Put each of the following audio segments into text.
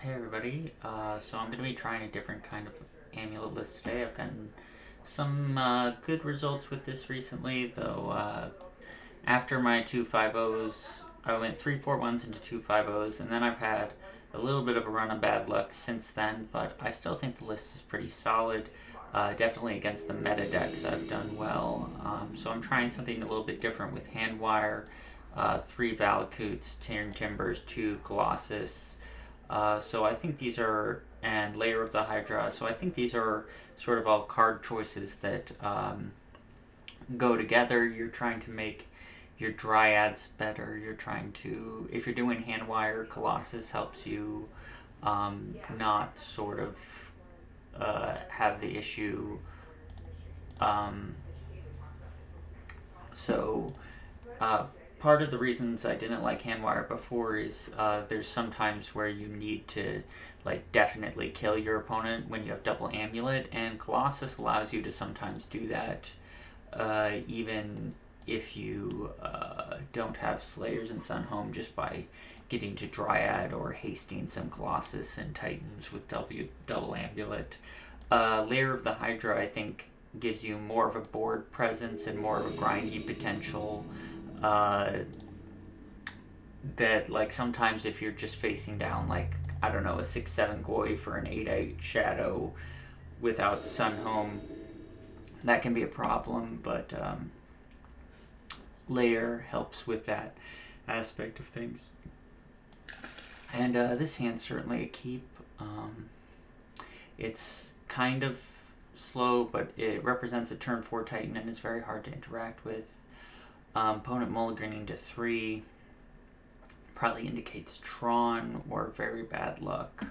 Hey everybody, so I'm going to be trying a different kind of amulet list today. I've gotten some good results with this recently, though after my two 5-0s, I went 3-4-1s into two 5-0s, and then I've had a little bit of a run of bad luck since then, but I still think the list is pretty solid. Definitely against the meta decks I've done well, so I'm trying something a little bit different with Hanweir, 3 Valakutes, 10 Timbers, 2 Colossus, so I think these are, and Layer of the Hydra, so I think these are sort of all card choices that go together. You're trying to make your dryads better. You're trying to, if you're doing Handwire, Colossus helps you not sort of have the issue. Um, so part of the reasons I didn't like Handwire before is there's sometimes where you need to like definitely kill your opponent when you have double amulet, and Colossus allows you to sometimes do that even if you don't have Slayers and Sunhome, just by getting to Dryad or hasting some Colossus and Titans with double amulet. Layer of the Hydra, I think, gives you more of a board presence and more of a grindy potential. That, like, sometimes if you're just facing down, like, I don't know, a 6-7 Goy for an 8-8 Shadow without Sunhome, that can be a problem, but Layer helps with that aspect of things. And this hand's certainly a keep. It's kind of slow, but it represents a turn 4 Titan and is very hard to interact with. Opponent mulliganing to 3 probably indicates Tron or very bad luck.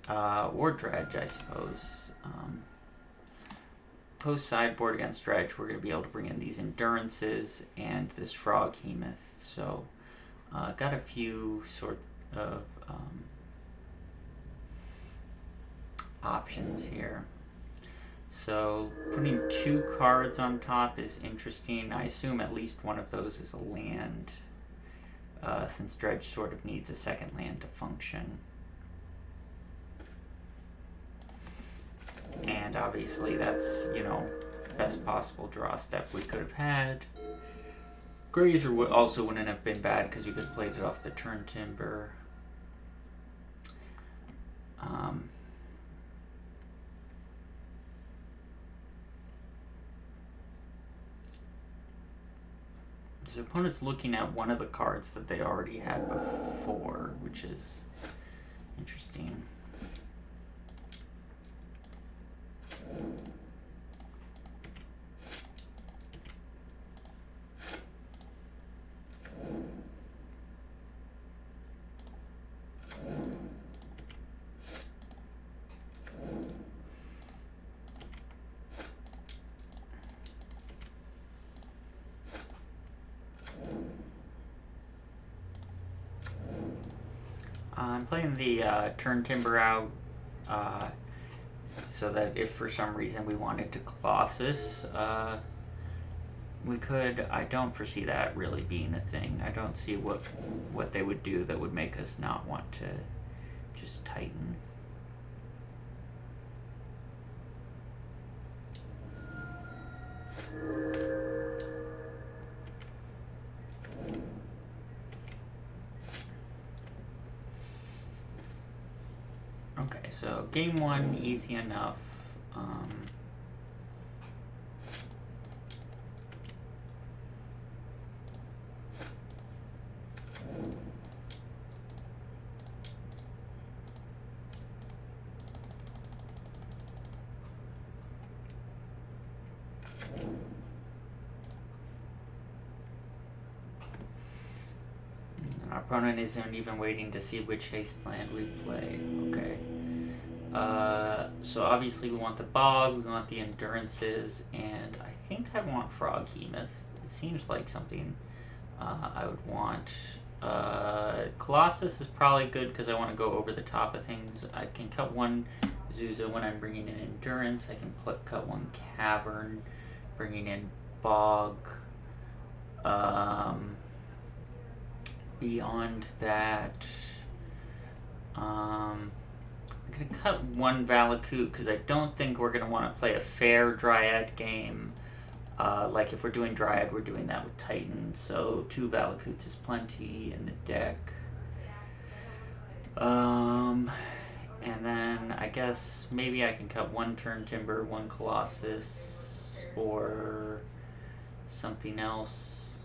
Or Dredge, I suppose. Post sideboard against Dredge, we're going to be able to bring in these Endurances and this Froghemoth. So, got a few sort of options here. So, putting 2 cards on top is interesting. I assume at least one of those is a land, since Dredge sort of needs a second land to function. And obviously that's, best possible draw step we could have had. Grazer also wouldn't have been bad because you could have played it off the turn Timber. So the opponent's looking at one of the cards that they already had before, which is interesting. I'm playing the turn Timber out so that if for some reason we wanted to Colossus, we could. I don't foresee that really being a thing. I don't see what they would do that would make us not want to just Titan. Okay, so game 1, easy enough. Our opponent isn't even waiting to see which haste land we play. Okay. So obviously we want the Bog, we want the Endurances, and I think I want Froghemoth. It seems like something I would want. Colossus is probably good because I want to go over the top of things. I can cut one Zuza when I'm bringing in Endurance. I can cut one Cavern, bringing in Bog. Beyond that, I'm going to cut one Valakut because I don't think we're going to want to play a fair Dryad game. Like if we're doing Dryad, we're doing that with Titan. So 2 Valakuts is plenty in the deck. And then I guess maybe I can cut 1 Turn Timber, 1 Colossus, or something else.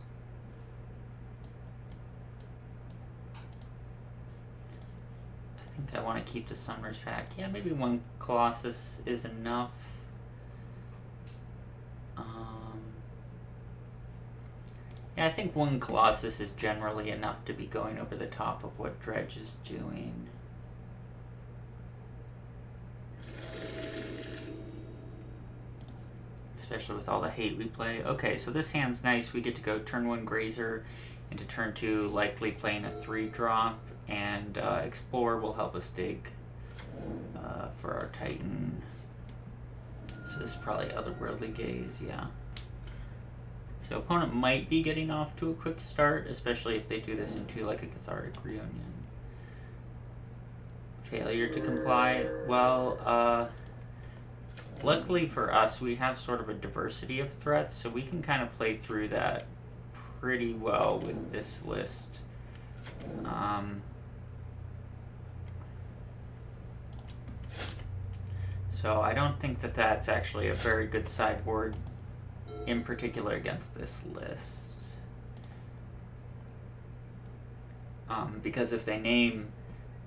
I think I want to keep the Summoner's Pact. Yeah, maybe 1 Colossus is enough. Yeah, I think 1 Colossus is generally enough to be going over the top of what Dredge is doing. Especially with all the hate we play. Okay, so this hand's nice. We get to go turn 1 Grazer into turn 2, likely playing a 3-drop, and Explore will help us dig for our Titan. So this is probably Otherworldly Gaze, yeah. So opponent might be getting off to a quick start, especially if they do this into like a Cathartic Reunion. Failure to comply. Well, luckily for us, we have sort of a diversity of threats, so we can kind of play through that pretty well with this list. So I don't think that that's actually a very good sideboard, in particular against this list. Because if they name,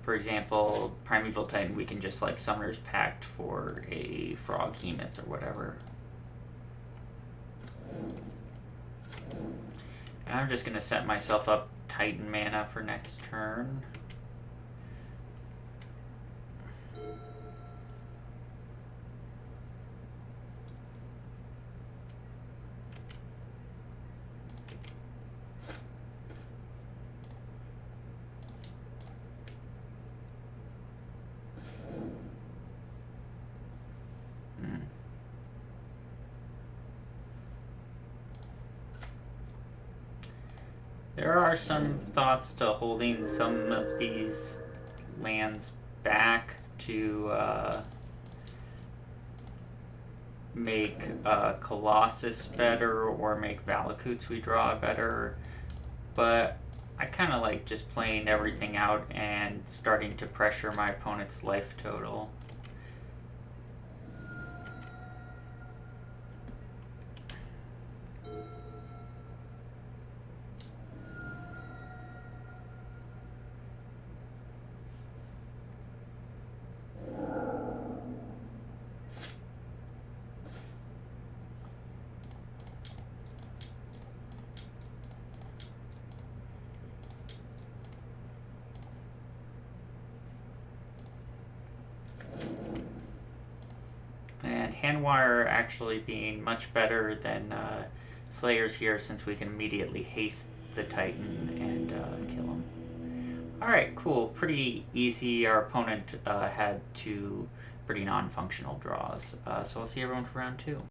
for example, Primeval Titan, we can just like Summoner's Pact for a Froghemoth or whatever. And I'm just going to set myself up Titan mana for next turn. There are some thoughts to holding some of these lands back to make Colossus better or make Valakuts we draw better, but I kind of like just playing everything out and starting to pressure my opponent's life total. Hanweir actually being much better than Slayers here, since we can immediately haste the Titan and kill him. Alright, cool. Pretty easy. Our opponent had 2 pretty non-functional draws. So I'll see everyone for round 2.